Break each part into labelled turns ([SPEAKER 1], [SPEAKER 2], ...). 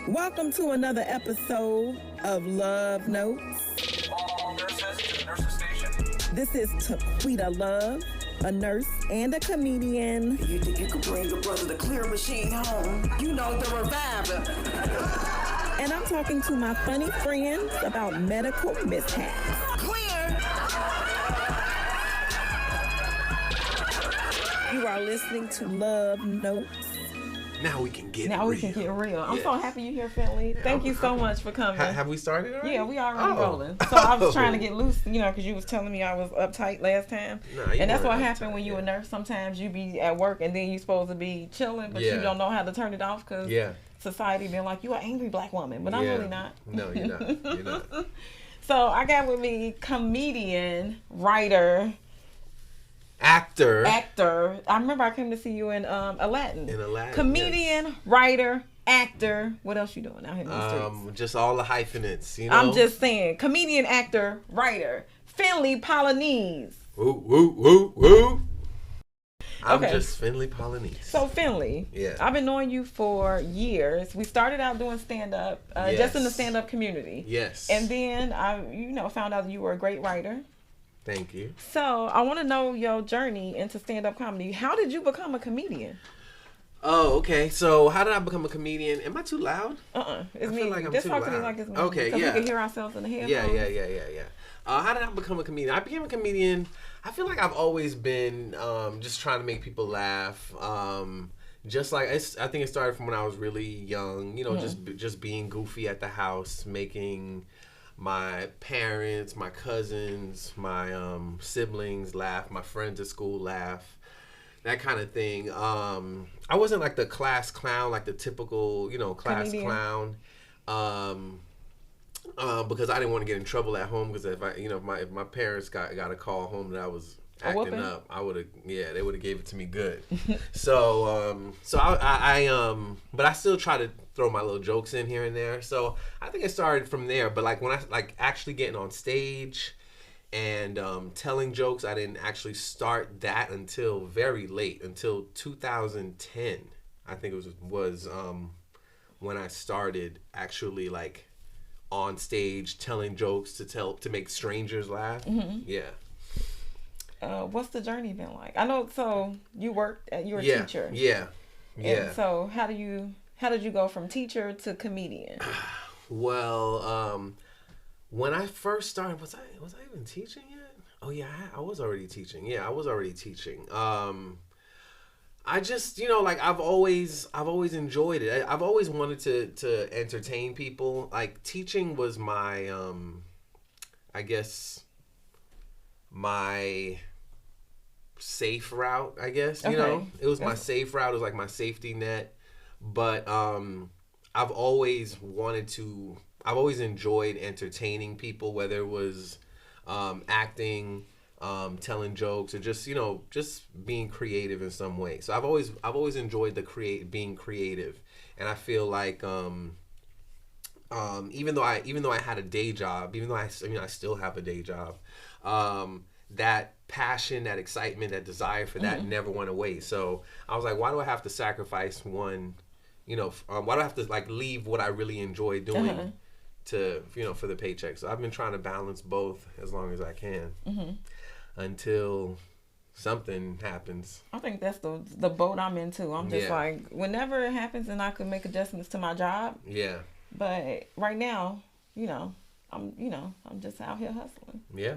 [SPEAKER 1] Welcome to another episode of Love Notes.
[SPEAKER 2] All nurses to the nurses station.
[SPEAKER 1] This is Taquita Love, a nurse and a comedian.
[SPEAKER 3] You think you could bring your brother the clear machine home? You know, the reviver.
[SPEAKER 1] And I'm talking to my funny friends about medical mishaps.
[SPEAKER 3] Clear!
[SPEAKER 1] You are listening to Love Notes.
[SPEAKER 4] Now we can get
[SPEAKER 5] Now
[SPEAKER 4] real.
[SPEAKER 5] we can get real. I'm
[SPEAKER 4] Yes.
[SPEAKER 5] so happy you're here, Finley. Thank you so much for coming.
[SPEAKER 4] Have we started already?
[SPEAKER 5] Yeah, we already
[SPEAKER 4] Oh.
[SPEAKER 5] rolling. So I was trying to get loose, because you was telling me I was uptight last time.
[SPEAKER 4] Nah, you
[SPEAKER 5] And that's what
[SPEAKER 4] weren't
[SPEAKER 5] happened
[SPEAKER 4] uptight,
[SPEAKER 5] when you
[SPEAKER 4] yeah.
[SPEAKER 5] a nurse. Sometimes you be at work and then you supposed to be chilling, but you
[SPEAKER 4] Yeah.
[SPEAKER 5] don't know how to turn it off because
[SPEAKER 4] Yeah.
[SPEAKER 5] society been like, you an angry black woman. But I'm
[SPEAKER 4] Yeah.
[SPEAKER 5] really not.
[SPEAKER 4] No, you're not. You're not.
[SPEAKER 5] So I got with me comedian, writer,
[SPEAKER 4] Actor.
[SPEAKER 5] actor. I remember I came to see you in Aladdin.
[SPEAKER 4] In Aladdin,
[SPEAKER 5] Comedian,
[SPEAKER 4] yes.
[SPEAKER 5] writer, actor. What else you doing out here in the streets?
[SPEAKER 4] Just all the hyphenates, you know?
[SPEAKER 5] I'm just saying, comedian, actor, writer, Finley Polynice.
[SPEAKER 4] Woo, woo, woo, woo. I'm
[SPEAKER 5] Okay.
[SPEAKER 4] just Finley Polynice.
[SPEAKER 5] So Finley,
[SPEAKER 4] Yeah.
[SPEAKER 5] I've been knowing you for years. We started out doing stand-up, just in the stand-up community.
[SPEAKER 4] Yes.
[SPEAKER 5] And then I, found out that you were a great writer.
[SPEAKER 4] Thank you.
[SPEAKER 5] So I want to know your journey into stand-up comedy. How did you become a comedian?
[SPEAKER 4] Oh, okay. So how did I become a comedian? Am I too loud?
[SPEAKER 5] It's
[SPEAKER 4] I
[SPEAKER 5] me.
[SPEAKER 4] feel like I'm
[SPEAKER 5] Just
[SPEAKER 4] too
[SPEAKER 5] talk to me
[SPEAKER 4] loud.
[SPEAKER 5] like it's me.
[SPEAKER 4] Okay,
[SPEAKER 5] Because
[SPEAKER 4] yeah.
[SPEAKER 5] we can hear ourselves in the headphones.
[SPEAKER 4] Yeah. How did I become a comedian? I became a comedian. I feel like I've always been just trying to make people laugh. Just like I think it started from when I was really young. Just being goofy at the house, making my parents, my cousins, my siblings laugh, my friends at school laugh. That kind of thing. I wasn't like the class clown, like the typical, class
[SPEAKER 5] Comedian.
[SPEAKER 4] clown. Because I didn't want to get in trouble at home. Because if my parents got a call home that I was
[SPEAKER 5] A
[SPEAKER 4] acting
[SPEAKER 5] whooping?
[SPEAKER 4] up, they would have gave it to me good. So I but I still try to throw my little jokes in here and there. So I think it started from there. But like when I actually getting on stage and telling jokes, I didn't actually start that until very late, until 2010. I think it was when I started actually like on stage telling jokes to make strangers laugh.
[SPEAKER 5] Mm-hmm.
[SPEAKER 4] Yeah.
[SPEAKER 5] What's the journey been like? I know. So you worked. You were a
[SPEAKER 4] Yeah.
[SPEAKER 5] teacher.
[SPEAKER 4] Yeah.
[SPEAKER 5] And so how did you go from teacher to comedian?
[SPEAKER 4] Well, when I first started, was I even teaching yet? Oh yeah, I was already teaching. Yeah, I was already teaching. I just, I've always enjoyed it. I've always wanted to entertain people. Like teaching was my, I guess, my safe route. I guess
[SPEAKER 5] Okay.
[SPEAKER 4] it was my safe route. It was like my safety net. But I've always enjoyed entertaining people, whether it was acting, telling jokes, or just being creative in some way. So I've always enjoyed being creative, and I feel like even though I had a day job, even though I still have a day job, that passion, that excitement, that desire for that never went away. So I was like, why do I have to sacrifice one? Why do I have to like leave what I really enjoy doing to for the paycheck? So I've been trying to balance both as long as I can until something happens.
[SPEAKER 5] I think that's the boat I'm into. I'm just
[SPEAKER 4] Yeah.
[SPEAKER 5] like, whenever it happens and I could make adjustments to my job.
[SPEAKER 4] Yeah.
[SPEAKER 5] But right now, I'm just out here hustling.
[SPEAKER 4] Yeah.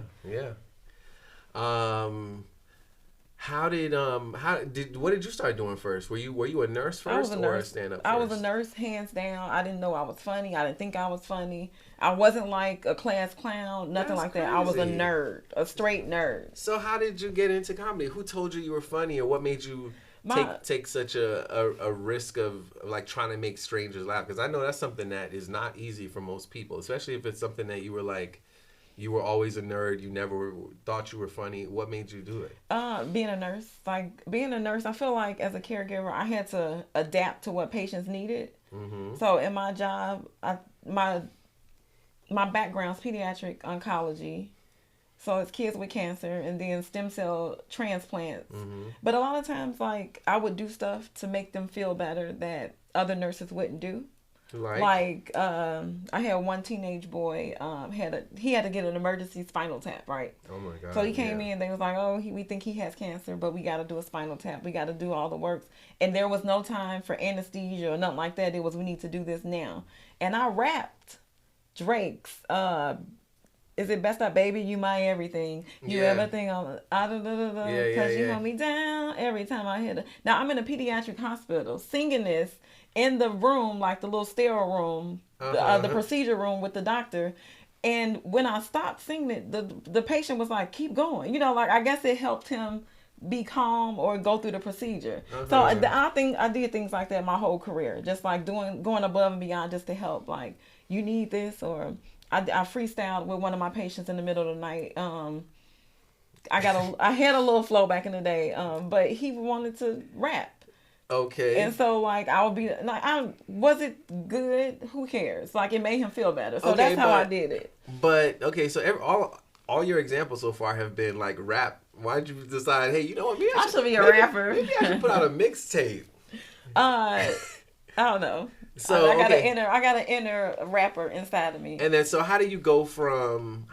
[SPEAKER 4] What did you start doing first? Were you a nurse first or a stand-up first?
[SPEAKER 5] I was a nurse, hands down. I didn't know I was funny. I didn't think I was funny. I wasn't like a class clown, nothing
[SPEAKER 4] That's
[SPEAKER 5] like that. I was a
[SPEAKER 4] crazy.
[SPEAKER 5] nerd, a straight nerd.
[SPEAKER 4] So how did you get into comedy? Who told you were funny, or what made you take such a risk of like trying to make strangers laugh? Because I know that's something that is not easy for most people, especially if it's something that you were like, you were always a nerd, you never thought you were funny. What made you do it?
[SPEAKER 5] Being a nurse. I feel like as a caregiver, I had to adapt to what patients needed.
[SPEAKER 4] Mm-hmm.
[SPEAKER 5] So in my job, my background's pediatric oncology. So it's kids with cancer and then stem cell transplants.
[SPEAKER 4] Mm-hmm.
[SPEAKER 5] But a lot of times, like, I would do stuff to make them feel better that other nurses wouldn't do. Like I had one teenage boy he had to get an emergency spinal tap, right?
[SPEAKER 4] Oh my God.
[SPEAKER 5] So he came in, they was like, oh, we think he has cancer, but we got to do a spinal tap. We got to do all the works. And there was no time for anesthesia or nothing like that. It was, we need to do this now. And I rapped Drake's, is it Best Up Baby, You My Everything. You everything on because you hold me down every time I hit it. Now I'm in a pediatric hospital singing this in the room, like the little sterile room, the procedure room with the doctor. And when I stopped singing it, the patient was like, keep going. You know, like, I guess it helped him be calm or go through the procedure. So I think I did things like that my whole career. Just like going above and beyond just to help. Like, you need this, or I freestyled with one of my patients in the middle of the night. I had a little flow back in the day, but he wanted to rap.
[SPEAKER 4] Okay.
[SPEAKER 5] And so, like, I would be like, was it good? Who cares? Like, it made him feel better. So that's how I did it.
[SPEAKER 4] But okay, so all your examples so far have been like rap. Why did you decide, hey, you know what? Maybe
[SPEAKER 5] I should be a rapper.
[SPEAKER 4] Maybe I should put out a mixtape.
[SPEAKER 5] I don't know.
[SPEAKER 4] So
[SPEAKER 5] I got an inner rapper inside of me.
[SPEAKER 4] And then, so how do you go from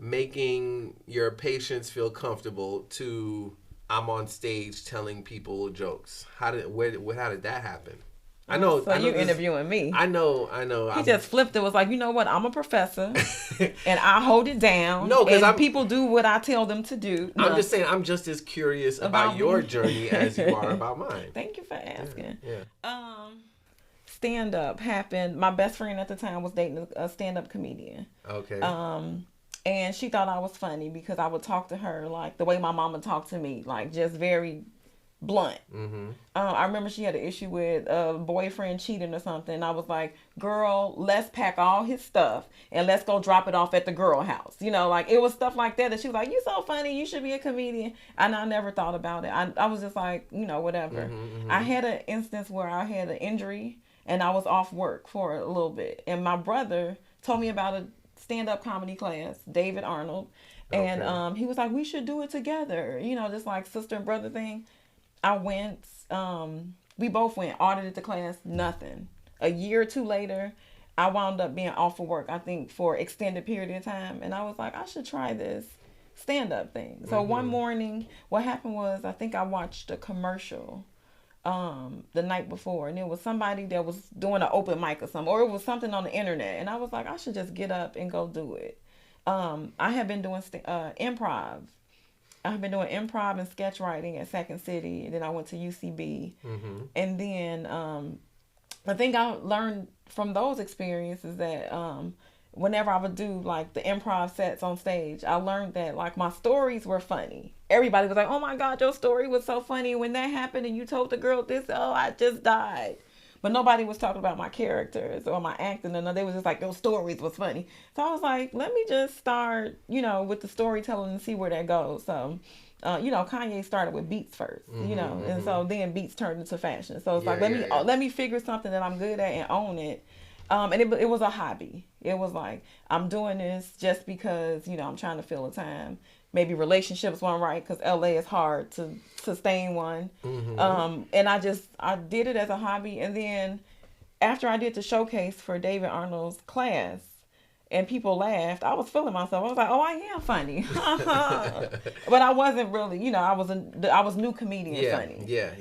[SPEAKER 4] making your patients feel comfortable to I'm on stage telling people jokes? How did that happen? I know.
[SPEAKER 5] So you interviewing me?
[SPEAKER 4] I know.
[SPEAKER 5] He just flipped it. Was like, you know what? I'm a professor, and I hold it down.
[SPEAKER 4] No, because
[SPEAKER 5] people do what I tell them to do.
[SPEAKER 4] I'm just saying. I'm just as curious about your journey as you are about mine.
[SPEAKER 5] Thank you for asking.
[SPEAKER 4] Yeah.
[SPEAKER 5] Stand up happened. My best friend at the time was dating a stand up comedian.
[SPEAKER 4] Okay.
[SPEAKER 5] And she thought I was funny because I would talk to her like the way my mama talked to me, like just very blunt. Mm-hmm. I remember she had an issue with a boyfriend cheating or something. I was like, girl, let's pack all his stuff and let's go drop it off at the girl house. You know, like, it was stuff like that she was like, you so funny, you should be a comedian. And I never thought about it. I was just like, you know, whatever. Mm-hmm. I had an instance where I had an injury and I was off work for a little bit. And my brother told me about a stand-up comedy class, David Arnold. And he was like, we should do it together. You know, just like sister and brother thing. I went, we both went, audited the class, nothing. A year or two later, I wound up being off of work, I think, for an extended period of time. And I was like, I should try this stand-up thing. So one morning, what happened was, I think I watched a commercial the night before. And it was somebody that was doing an open mic or something. Or it was something on the internet. And I was like, I should just get up and go do it. I have been doing improv. I've been doing improv and sketch writing at Second City. And then I went to UCB. Mm-hmm. And then I think I learned from those experiences that whenever I would do like the improv sets on stage, I learned that like my stories were funny. Everybody was like, oh my God, your story was so funny. When that happened and you told the girl this, oh, I just died. But nobody was talking about my characters or my acting. And they was just like, your stories was funny. So I was like, let me just start, you know, with the storytelling and see where that goes. So, you know, Kanye started with beats first, you know, and so then beats turned into fashion. So it's let me figure something that I'm good at and own it. And it was a hobby. It was like, I'm doing this just because, you know, I'm trying to fill a time. Maybe relationships weren't right because LA is hard to sustain one. Mm-hmm. And I did it as a hobby. And then after I did the showcase for David Arnold's class and people laughed, I was feeling myself. I was like, oh, I am funny. But I wasn't really, you know, I was new comedian funny.
[SPEAKER 4] Yeah.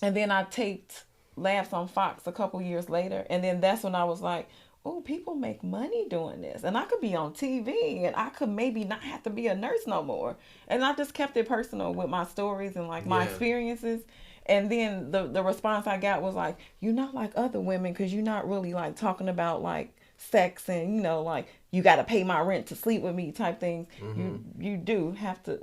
[SPEAKER 5] And then I taped Laughs on Fox a couple years later. And then that's when I was like, oh, people make money doing this. And I could be on TV and I could maybe not have to be a nurse no more. And I just kept it personal with my stories and like my experiences. And then the response I got was like, you're not like other women because you're not really like talking about like sex and, you know, like you got to pay my rent to sleep with me type things. Mm-hmm. You do have to.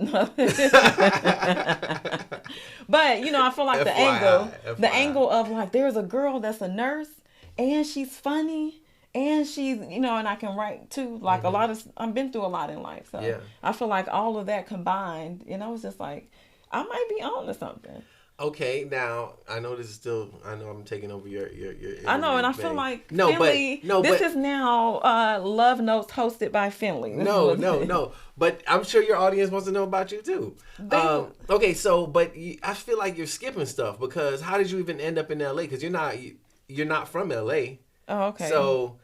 [SPEAKER 5] But, you know, I feel like FYI. the angle of like, there's a girl that's a nurse and she's funny. And she's, you know, and I can write too. Like I've been through a lot in life. So I feel like all of that combined, and I was just like, I might be on to something.
[SPEAKER 4] Okay, now I know this is still. I know I'm taking over your.
[SPEAKER 5] I know, and I feel like Finley. This is now Love Notes hosted by Finley.
[SPEAKER 4] No. But I'm sure your audience wants to know about you too. Okay, so I feel like you're skipping stuff because how did you even end up in LA? Because you're not from LA.
[SPEAKER 5] Oh, okay.
[SPEAKER 4] So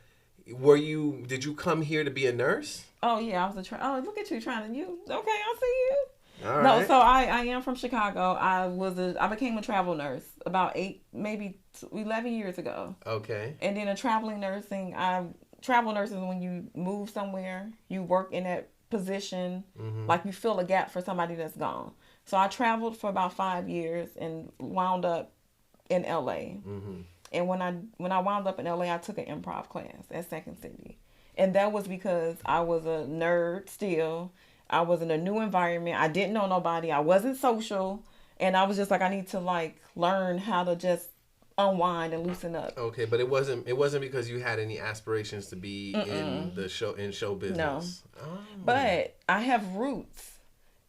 [SPEAKER 4] did you come here to be a nurse?
[SPEAKER 5] Oh yeah, I was look at you trying to okay, I see you.
[SPEAKER 4] All right.
[SPEAKER 5] No, so I am from Chicago. I became a travel nurse about 11 years ago.
[SPEAKER 4] Okay.
[SPEAKER 5] And then travel nursing is when you move somewhere, you work in that position, like you fill a gap for somebody that's gone. So I traveled for about 5 years and wound up in LA. And when I wound up in LA, I took an improv class at Second City. And that was because I was a nerd still. I was in a new environment. I didn't know nobody. I wasn't social. And I was just like, I need to learn how to just unwind and loosen up.
[SPEAKER 4] Okay, but it wasn't because you had any aspirations to be in show business. No. Oh.
[SPEAKER 5] But I have roots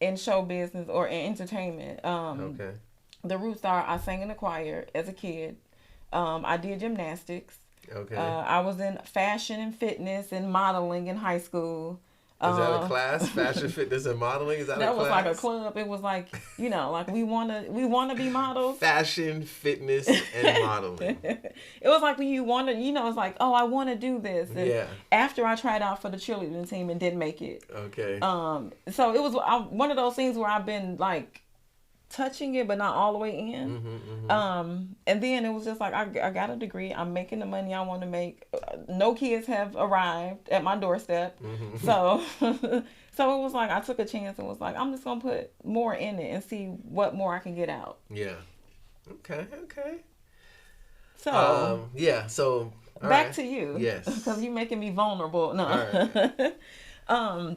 [SPEAKER 5] in show business or in entertainment.
[SPEAKER 4] Okay.
[SPEAKER 5] The roots are I sang in the choir as a kid. I did gymnastics.
[SPEAKER 4] Okay.
[SPEAKER 5] I was in fashion and fitness and modeling in high school.
[SPEAKER 4] Is that a class? Fashion, fitness, and modeling? Is that a class?
[SPEAKER 5] That was like a club. It was like, like we wanna be models.
[SPEAKER 4] Fashion, fitness, and modeling.
[SPEAKER 5] It was like when you want to, it's like, oh, I want to do this. And after I tried out for the cheerleading team and didn't make it.
[SPEAKER 4] Okay.
[SPEAKER 5] So it was one of those things where I've been touching it but not all the way in. And then it was just like I got a degree, I'm making the money I want to make, no kids have arrived at my doorstep. So it was like I took a chance and was like, I'm just gonna put more in it and see what more I can get out.
[SPEAKER 4] Okay
[SPEAKER 5] so
[SPEAKER 4] so
[SPEAKER 5] back to you.
[SPEAKER 4] Yes,
[SPEAKER 5] because you're making me vulnerable. No.
[SPEAKER 4] All right.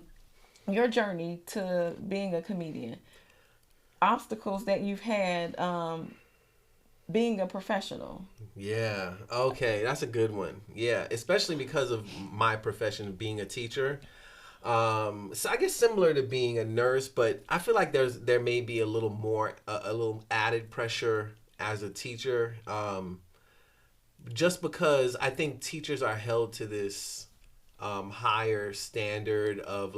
[SPEAKER 5] Your journey to being a comedian, obstacles that you've had being a professional.
[SPEAKER 4] Yeah. Okay. That's a good one. Yeah. Especially because of my profession of being a teacher. So I guess similar to being a nurse, but I feel like there may be a little more, a little added pressure as a teacher. Just because I think teachers are held to this higher standard of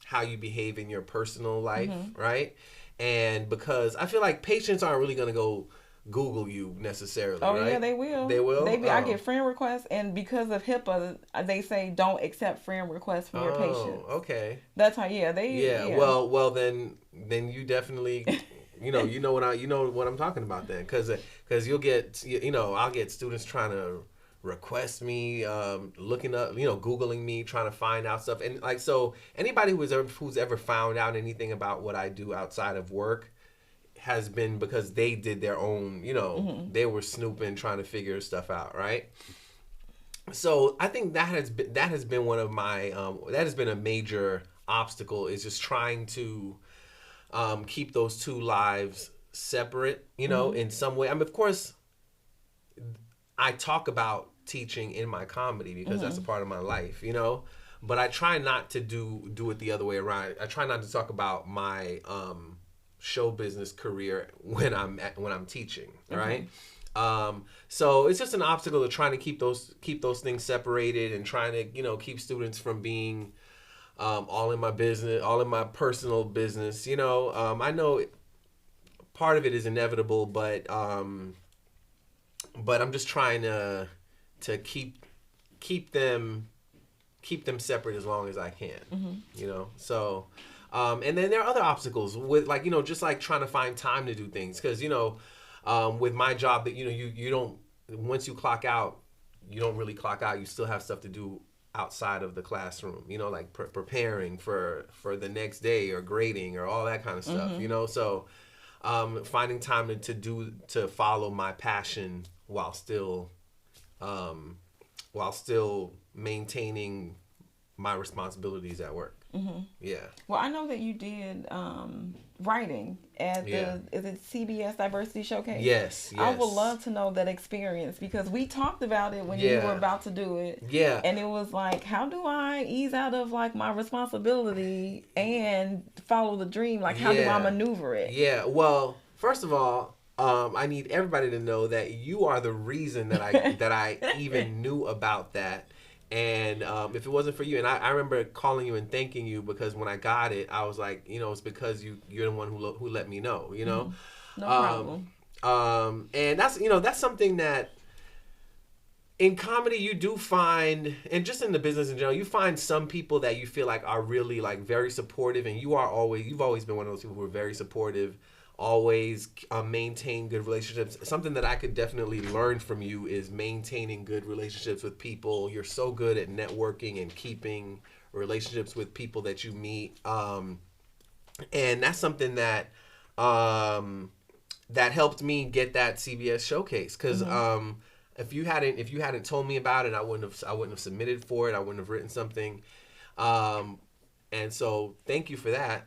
[SPEAKER 4] how you behave in your personal life, right? And because I feel like patients aren't really going to go Google you necessarily,
[SPEAKER 5] right?
[SPEAKER 4] Yeah,
[SPEAKER 5] they will.
[SPEAKER 4] They will?
[SPEAKER 5] I get friend requests, and because of HIPAA, they say don't accept friend requests from your patients.
[SPEAKER 4] Okay.
[SPEAKER 5] That's how,
[SPEAKER 4] Well, then you definitely... you know what I'm talking about then, because you'll get, I'll get students trying to request me, looking up, Googling me, trying to find out stuff. And so anybody who's ever found out anything about what I do outside of work has been because they did their own, they were snooping, trying to figure stuff out. Right. So I think that has been one of my, that has been a major obstacle, is just trying to keep those two lives separate, in some way. I mean, of course, I talk about teaching in my comedy because that's a part of my life, but I try not to do it the other way around. I try not to talk about my show business career when I'm teaching, right? So it's just an obstacle to trying to keep those things separated and trying to, keep students from being all in my business, all in my personal business. I know part of it is inevitable, but I'm just trying to keep them separate as long as I can. So and then there are other obstacles with just trying to find time to do things, because with my job that you don't, once you clock out, you don't really clock out. You still have stuff to do outside of the classroom, preparing for the next day or grading or all that kind of stuff, so finding time to follow my passion while still maintaining my responsibilities at work. Yeah.
[SPEAKER 5] Well, I know that you did writing at the is it CBS Diversity Showcase?
[SPEAKER 4] Yes.
[SPEAKER 5] I would love to know that experience, because we talked about it when you were about to do it.
[SPEAKER 4] Yeah.
[SPEAKER 5] And it was like, how do I ease out of my responsibility and follow the dream? How do I maneuver it?
[SPEAKER 4] Yeah. Well, First of all, I need everybody to know that you are the reason that I even knew about that. And if it wasn't for you, and I remember calling you and thanking you, because when I got it, I was like, it's because you're the one who let me know,
[SPEAKER 5] No problem.
[SPEAKER 4] And that's something that in comedy you do find, and just in the business in general, you find some people that you feel like are really like very supportive, and you've always been one of those people who are very supportive, always maintain good relationships. Something that I could definitely learn from you is maintaining good relationships with people. You're so good at networking and keeping relationships with people that you meet. And that's something that that helped me get that CBS showcase. Because if you hadn't told me about it, I wouldn't have submitted for it. I wouldn't have written something. And so thank you for that.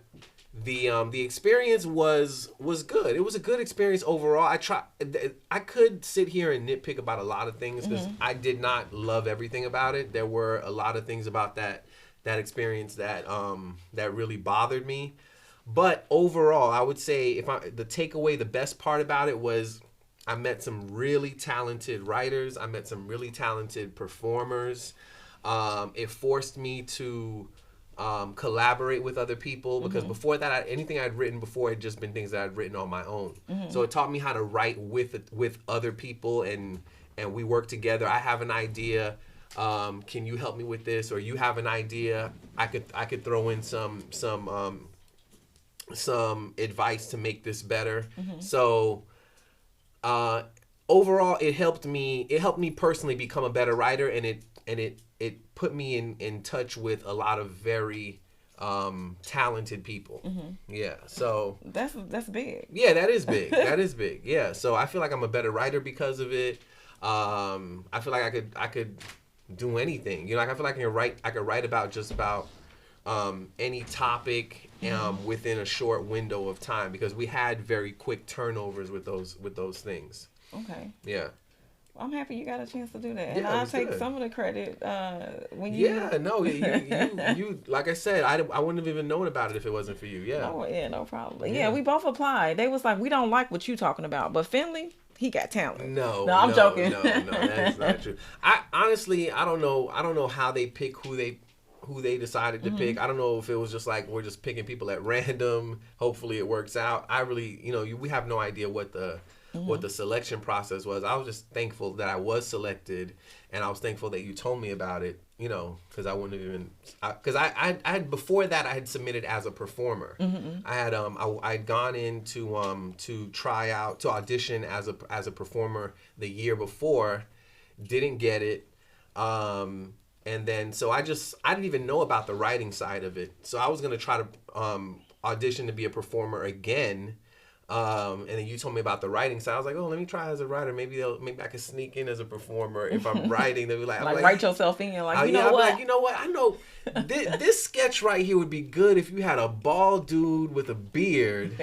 [SPEAKER 4] The experience was good. It was a good experience overall. I could sit here and nitpick about a lot of things, because I did not love everything about it. There were a lot of things about that experience that really bothered me. But overall, I would say the takeaway, the best part about it was I met some really talented writers. I met some really talented performers. It forced me to collaborate with other people, because before that, anything I'd written before had just been things that I'd written on my own. So it taught me how to write with other people, and we work together. I have an idea. Can you help me with this? Or you have an idea. I could throw in some advice to make this better. So overall, it helped me personally become a better writer, and it put me in touch with a lot of very talented people. Yeah, so
[SPEAKER 5] that's big.
[SPEAKER 4] Yeah, that is big. That is big. Yeah, so I feel like I'm a better writer because of it. I feel like I could do anything. I feel like I could write about just about any topic within a short window of time, because we had very quick turnovers with those things.
[SPEAKER 5] Okay.
[SPEAKER 4] Yeah.
[SPEAKER 5] I'm happy you got a chance to do that,
[SPEAKER 4] Yeah,
[SPEAKER 5] and I'll take
[SPEAKER 4] good.
[SPEAKER 5] some of the credit when you.
[SPEAKER 4] Yeah, no, you like I said, I wouldn't have even known about it if it wasn't for you. Yeah.
[SPEAKER 5] Oh yeah, no problem. Yeah, we both applied. They was like, we don't like what you talking about, but Finley, he got talent.
[SPEAKER 4] No,
[SPEAKER 5] I'm joking.
[SPEAKER 4] No, that's not true. I honestly, I don't know how they pick who they decided to pick. I don't know if it was just like we're just picking people at random. Hopefully it works out. I really, we have no idea what the selection process was. I was just thankful that I was selected, and I was thankful that you told me about it, because I wouldn't have even, because I had before that I had submitted as a performer. I had I'd gone in to try out, to audition as a performer the year before, didn't get it, and then so I didn't even know about the writing side of it. So I was gonna try to audition to be a performer again. And then you told me about the writing side. I was like, oh, let me try as a writer. Maybe I could sneak in as a performer if I'm writing. They'll be like,
[SPEAKER 5] write yourself in. Like, you know what?
[SPEAKER 4] Like, you know what? I know this sketch right here would be good if you had a bald dude with a beard.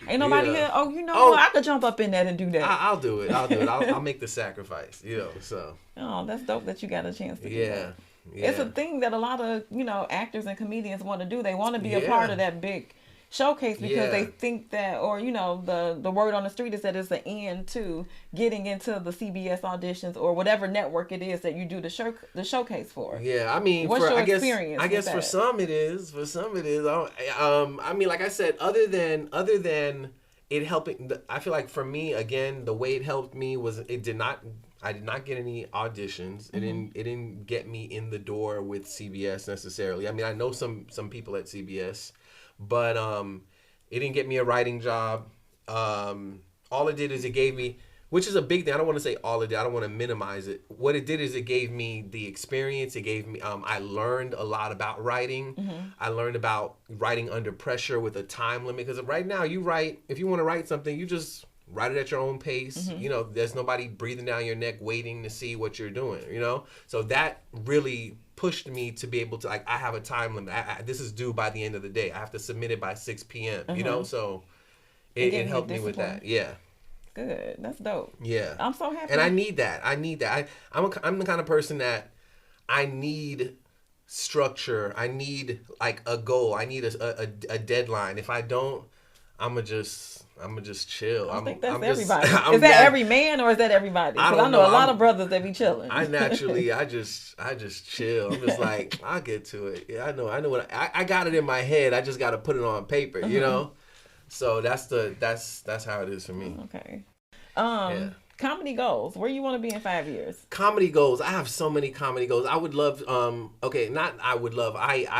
[SPEAKER 5] Ain't nobody here. Oh, what? I could jump up in that and do that.
[SPEAKER 4] I'll do it. I'll make the sacrifice. So.
[SPEAKER 5] Oh, that's dope that you got a chance to do that.
[SPEAKER 4] Yeah.
[SPEAKER 5] It's a thing that a lot of actors and comedians want to do. They want to be a part of that big showcase because they think that, or the word on the street is that it's the end to getting into the CBS auditions or whatever network it is that you do the showcase for.
[SPEAKER 4] Yeah, I mean,
[SPEAKER 5] what's your experience?
[SPEAKER 4] I guess for some it is. For some it is. I mean, like I said, other than it helping, I feel like for me, again, the way it helped me was I did not get any auditions. It didn't get me in the door with CBS necessarily. I mean, I know some people at CBS. But it didn't get me a writing job. All it did is it gave me, which is a big thing. I don't want to say all it did. I don't want to minimize it. What it did is it gave me the experience. It gave me, I learned a lot about writing. I learned about writing under pressure with a time limit. Because right now if you want to write something, you just write it at your own pace. There's nobody breathing down your neck waiting to see what you're doing, So that really pushed me to be able to, I have a time limit. This is due by the end of the day. I have to submit it by 6 p.m., So it helped me with that. Yeah.
[SPEAKER 5] Good. That's dope.
[SPEAKER 4] Yeah.
[SPEAKER 5] I'm so happy.
[SPEAKER 4] And I need that. I'm the kind of person that I need structure. I need like a goal. I need a deadline. If I don't, I'ma just chill.
[SPEAKER 5] I think that's
[SPEAKER 4] I'm
[SPEAKER 5] everybody.
[SPEAKER 4] Just,
[SPEAKER 5] is that every man or is that everybody?
[SPEAKER 4] I
[SPEAKER 5] Because
[SPEAKER 4] don't
[SPEAKER 5] I know
[SPEAKER 4] know.
[SPEAKER 5] a lot of brothers that be chilling.
[SPEAKER 4] I just chill. I'm just like, I'll get to it. Yeah, I know what I got it in my head. I just got to put it on paper, you know? So that's how it is for me.
[SPEAKER 5] Okay.
[SPEAKER 4] Yeah.
[SPEAKER 5] Comedy goals. Where you want to be in 5 years?
[SPEAKER 4] Comedy goals. I have so many comedy goals. I would love I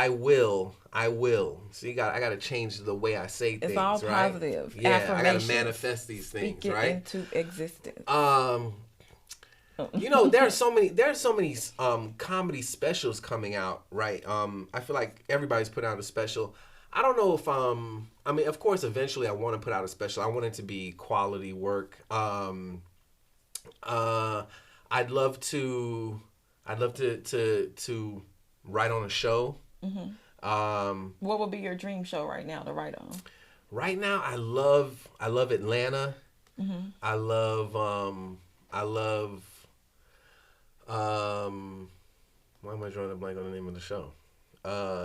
[SPEAKER 4] will. So I got to change the way I say things,
[SPEAKER 5] It's all
[SPEAKER 4] right?
[SPEAKER 5] positive.
[SPEAKER 4] Yeah, I got to
[SPEAKER 5] Affirmations.
[SPEAKER 4] manifest these things,
[SPEAKER 5] Speak it
[SPEAKER 4] right?
[SPEAKER 5] into existence.
[SPEAKER 4] You know, there are so many comedy specials coming out, right? I feel like everybody's put out a special. I don't know if I mean, of course, eventually I want to put out a special. I want it to be quality work. I'd love to write on a show.
[SPEAKER 5] What would be your dream show right now to write on?
[SPEAKER 4] Right now, I love Atlanta. I love why am I drawing a blank on the name of the show?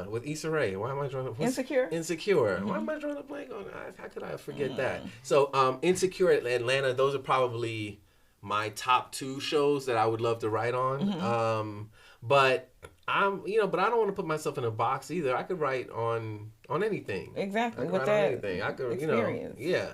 [SPEAKER 4] With Issa Rae. Why am I drawing a
[SPEAKER 5] Insecure?
[SPEAKER 4] Insecure. Why am I drawing a blank on that? How could I forget that? So Insecure at Atlanta, those are probably my top 2 shows that I would love to write on. But I don't want to put myself in a box either. I could write on anything.
[SPEAKER 5] Exactly.
[SPEAKER 4] I could
[SPEAKER 5] With
[SPEAKER 4] write
[SPEAKER 5] that
[SPEAKER 4] on anything. I could,
[SPEAKER 5] experience.
[SPEAKER 4] yeah.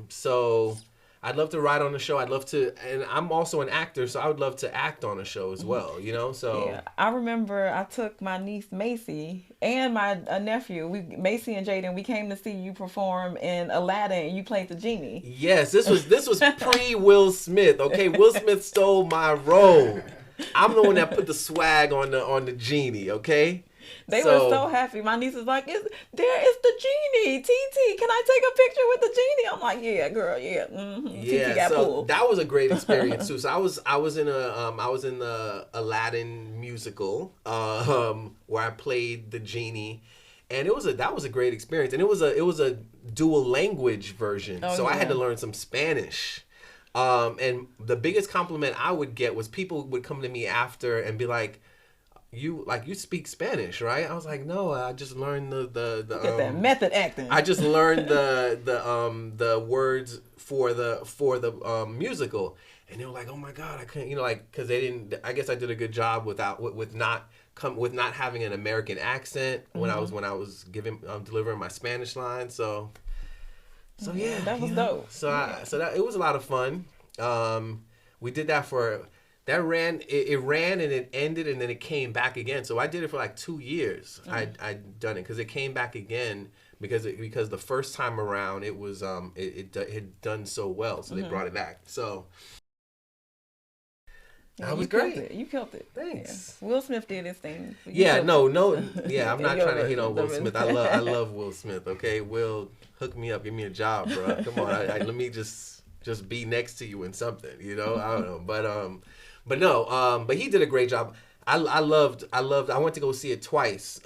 [SPEAKER 4] So I'd love to write on a show. I'd love to, and I'm also an actor, so I would love to act on a show as well, so.
[SPEAKER 5] Yeah, I remember I took my niece Macy and my nephew, Macy and Jaden, we came to see you perform in Aladdin and you played the genie.
[SPEAKER 4] Yes, this was pre Will Smith, okay? Will Smith stole my role. I'm the one that put the swag on the genie, okay?
[SPEAKER 5] They were so happy. My niece was like, "It's the genie, TT. Can I take a picture with the genie?" I'm like, "Yeah, girl, yeah."
[SPEAKER 4] Yeah,
[SPEAKER 5] TT got
[SPEAKER 4] so
[SPEAKER 5] pulled.
[SPEAKER 4] that was a great experience too. So I was in the Aladdin musical where I played the genie, and that was a great experience. And it was a dual language version, so I had to learn some Spanish. And the biggest compliment I would get was people would come to me after and be like, you speak Spanish, right? I was like, no, I just learned the
[SPEAKER 5] that method acting.
[SPEAKER 4] I just learned the words for the musical, and they were like, oh my god, I couldn't, because they didn't. I guess I did a good job with not having an American accent when I was delivering my Spanish line. So yeah,
[SPEAKER 5] that was dope.
[SPEAKER 4] So it was a lot of fun. We did that That ran and it ended and then it came back again. So I did it for like 2 years. I'd done it because it came back again because the first time around it was it had done so well, so they brought it back. So that was great.
[SPEAKER 5] You killed it.
[SPEAKER 4] Thanks.
[SPEAKER 5] Yeah. Will Smith did his thing.
[SPEAKER 4] Yeah, I'm not trying to hate on Will Smith. I love Will Smith. Okay, Will, hook me up, give me a job, bro. Come on, let me just be next to you in something. I don't know, but he did a great job. I went to go see it twice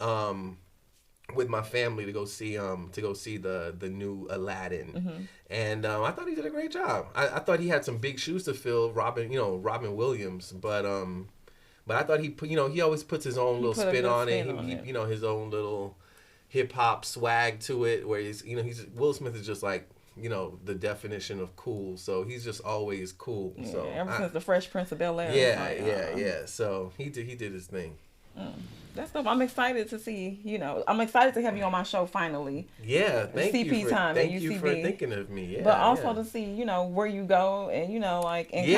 [SPEAKER 4] with my family to go see the new Aladdin, and I thought he did a great job. I thought he had some big shoes to fill, Robin Williams, but I thought he always puts his own little spin on it. His own little hip hop swag to it, where Will Smith is just like, the definition of cool, so he's just always cool.
[SPEAKER 5] Yeah,
[SPEAKER 4] so
[SPEAKER 5] ever since the Fresh Prince of Bel-Air.
[SPEAKER 4] Yeah. So he did his thing.
[SPEAKER 5] That's dope. I'm excited to see. I'm excited to have you on my show finally.
[SPEAKER 4] Yeah, thank you for thinking of me. Yeah,
[SPEAKER 5] but also to see where you go and in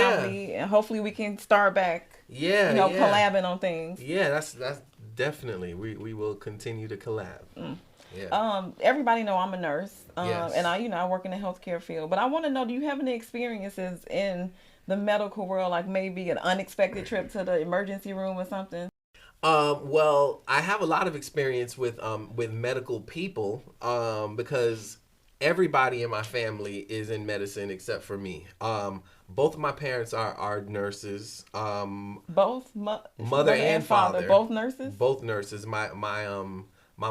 [SPEAKER 5] comedy, and hopefully we can start back. Collabing on things.
[SPEAKER 4] Yeah, that's definitely we will continue to collab. Yeah.
[SPEAKER 5] Everybody know I'm a nurse.
[SPEAKER 4] Yes.
[SPEAKER 5] And I work in the healthcare field. But I want to know, do you have any experiences in the medical world, like maybe an unexpected trip to the emergency room or something?
[SPEAKER 4] Well, I have a lot of experience with medical people because everybody in my family is in medicine except for me. Both of my parents are nurses.
[SPEAKER 5] Both
[SPEAKER 4] mother and father.
[SPEAKER 5] Both nurses?
[SPEAKER 4] Both nurses. My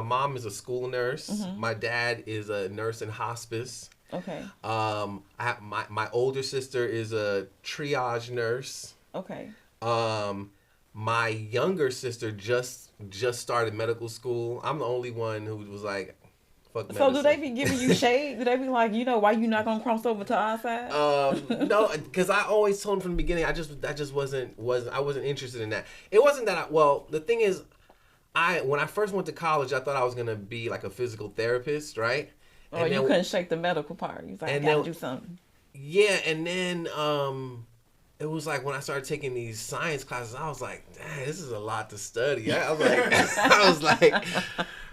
[SPEAKER 4] mom is a school nurse. My dad is a nurse in hospice.
[SPEAKER 5] Okay.
[SPEAKER 4] My older sister is a triage nurse.
[SPEAKER 5] Okay.
[SPEAKER 4] My younger sister just started medical school. I'm the only one who was like Fuck
[SPEAKER 5] So
[SPEAKER 4] medicine.
[SPEAKER 5] do they be giving you shade? Do they be like, why you not gonna cross over to our side?
[SPEAKER 4] No, because I always told him from the beginning. I just wasn't interested in that. It wasn't that. The thing is, when I first went to college, I thought I was gonna be like a physical therapist, right?
[SPEAKER 5] Or you couldn't shake the medical part. You was like, I gotta do something.
[SPEAKER 4] Yeah, and then it was like when I started taking these science classes, I was like, dang, this is a lot to study. I was like,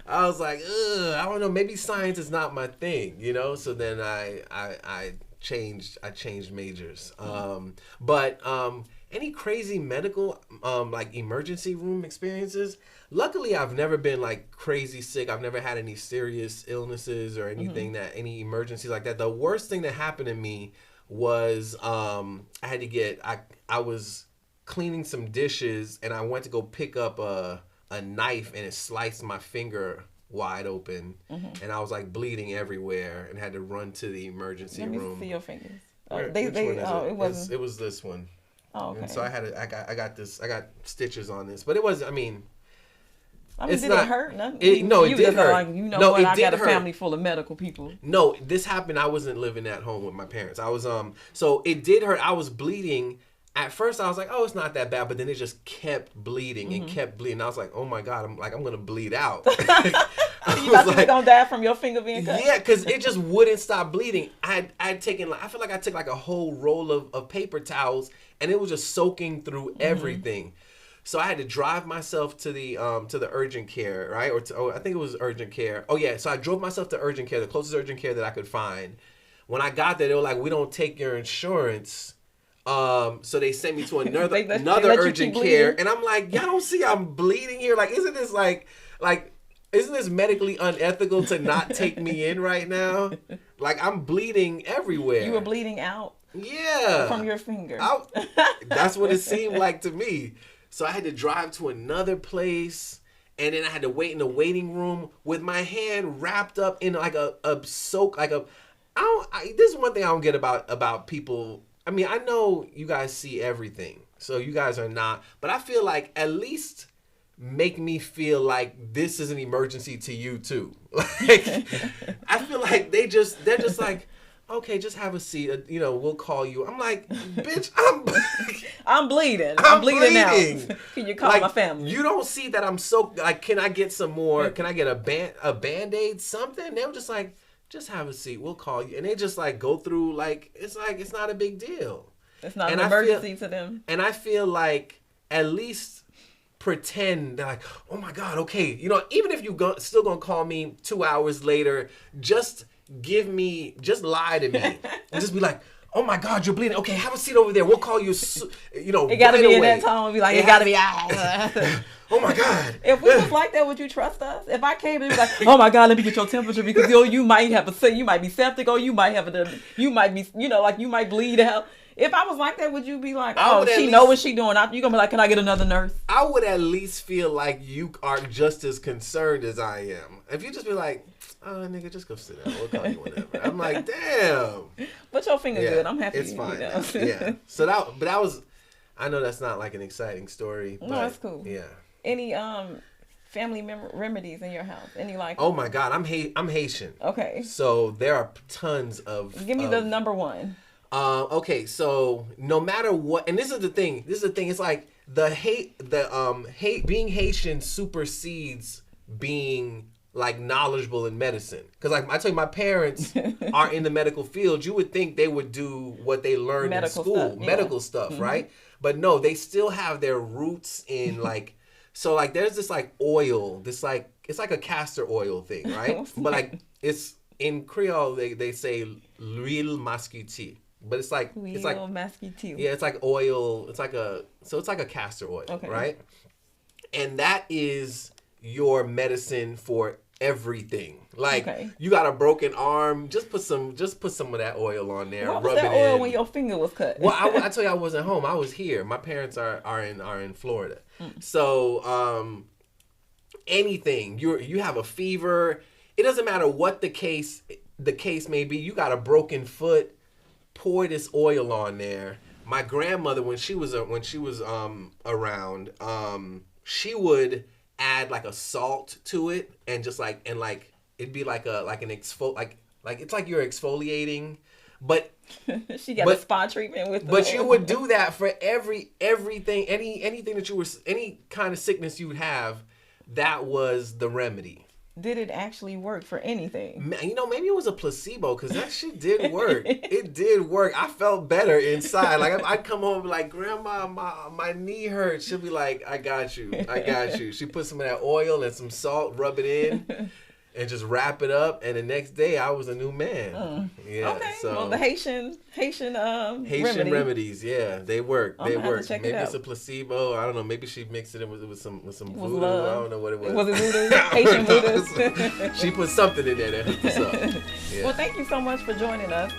[SPEAKER 4] ugh, I don't know, maybe science is not my thing, So then I changed majors. But any crazy medical like emergency room experiences? Luckily, I've never been like crazy sick. I've never had any serious illnesses or anything any emergencies like that. The worst thing that happened to me was I was cleaning some dishes and I went to go pick up a knife and it sliced my finger wide open and I was like bleeding everywhere and had to run to the emergency room.
[SPEAKER 5] Let me see your fingers.
[SPEAKER 4] It was this one.
[SPEAKER 5] Oh, okay.
[SPEAKER 4] And so I got stitches on this, but it was,
[SPEAKER 5] did it hurt?
[SPEAKER 4] No, it did hurt.
[SPEAKER 5] Like, I got a family full of medical people.
[SPEAKER 4] No, this happened. I wasn't living at home with my parents. I was so it did hurt. I was bleeding. At first, I was like, "Oh, it's not that bad," but then it just kept bleeding and kept bleeding. I was like, "Oh my god, I'm gonna bleed out."
[SPEAKER 5] You thought you were gonna die from your finger being cut?
[SPEAKER 4] Yeah, because it just wouldn't stop bleeding. I'd taken, I feel like I took like a whole roll of paper towels, and it was just soaking through everything. So I had to drive myself to the urgent care, right? I think it was urgent care. Oh yeah, so I drove myself to urgent care, the closest urgent care that I could find. When I got there, they were like, "We don't take your insurance." So they sent me to another urgent care, and I'm like, "Y'all don't see I'm bleeding here? Like, isn't this isn't this medically unethical to not take me in right now? Like, I'm bleeding everywhere."
[SPEAKER 5] You were bleeding out?
[SPEAKER 4] Yeah.
[SPEAKER 5] From your finger.
[SPEAKER 4] That's what it seemed like to me. So I had to drive to another place, and then I had to wait in the waiting room with my hand wrapped up in like a soak, this is one thing I don't get about people. I know you guys see everything, so you guys are not, but I feel like at least make me feel like this is an emergency to you too. Like, I feel like they're just like, okay, just have a seat. We'll call you. I'm like, bitch,
[SPEAKER 5] I'm bleeding. I'm bleeding out. Can you call my family?
[SPEAKER 4] You don't see that I'm so like. Can I get some more? Can I get a Band-Aid, something? They were just like, just have a seat. We'll call you. And they just like go through it's not a big deal.
[SPEAKER 5] It's not an emergency to them.
[SPEAKER 4] And I feel like at least pretend they're like, oh my God, okay. Even if still gonna call me 2 hours later, just lie to me and just be like, oh my God, you're bleeding. Okay, have a seat over there. We'll call you. It
[SPEAKER 5] gotta be
[SPEAKER 4] away.
[SPEAKER 5] in that tone. Be like, it gotta be.
[SPEAKER 4] Oh my God.
[SPEAKER 5] If we was like that, would you trust us? If I came and be like, oh my God, let me get your temperature because you might be septic, or you might be, you might bleed out. If I was like that, would you be like, oh, she know what she doing? You gonna be like, can I get another nurse?
[SPEAKER 4] I would at least feel like you are just as concerned as I am. If you just be like, oh, nigga, just go sit down. We'll call you whenever. I'm like, damn.
[SPEAKER 5] But your finger good. I'm happy.
[SPEAKER 4] It's fine. Yeah. So that was. I know that's not like an exciting story. But,
[SPEAKER 5] no, that's cool.
[SPEAKER 4] Yeah.
[SPEAKER 5] Any family remedies in your house? Any like?
[SPEAKER 4] Oh my God, I'm Haitian.
[SPEAKER 5] Okay.
[SPEAKER 4] So there are tons of.
[SPEAKER 5] Give me the number one.
[SPEAKER 4] Okay, so no matter what, and this is the thing. It's like being Haitian supersedes being like knowledgeable in medicine. Because like I tell you, my parents are in the medical field. You would think they would do what they learned in school, medical stuff, right? But no, they still have their roots in like. So like there's this like oil, it's like a castor oil thing, right? But like it's in Creole they say l'huile masquiti. But it's like
[SPEAKER 5] masquiti.
[SPEAKER 4] Yeah, it's like oil. It's like a castor oil, right? And that is your medicine for everything. Like you got a broken arm, just put some of that oil on there.
[SPEAKER 5] What was that oil when your finger was cut?
[SPEAKER 4] Well, I tell you, I wasn't home. I was here. My parents are in Florida. So anything you have a fever, it doesn't matter what the case may be. You got a broken foot. Pour this oil on there. My grandmother, when she was around, she would add like a salt to it and just like it'd be like an it's like you're exfoliating, but
[SPEAKER 5] She got a spa treatment with.
[SPEAKER 4] But you would do that for everything, anything that any kind of sickness you would have. That was the remedy.
[SPEAKER 5] Did it actually work for anything?
[SPEAKER 4] You know, maybe it was a placebo because that shit did work. It did work. I felt better inside. Like I'd come home and be like, Grandma, my knee hurts. She'll be like, I got you. She put some of that oil and some salt, rub it in, and just wrap it up. And the next day, I was a new man. Yeah.
[SPEAKER 5] Okay.
[SPEAKER 4] So
[SPEAKER 5] well, the Haitian
[SPEAKER 4] remedies, yeah, they work. They work.
[SPEAKER 5] Maybe
[SPEAKER 4] it's a placebo. I don't know. Maybe she mixed it in with some voodoo.
[SPEAKER 5] Love.
[SPEAKER 4] I don't know what it was.
[SPEAKER 5] Was it voodoo? Haitian voodoo?
[SPEAKER 4] She put something in there that hooked us up. Yeah.
[SPEAKER 5] Well, thank you so much for joining us.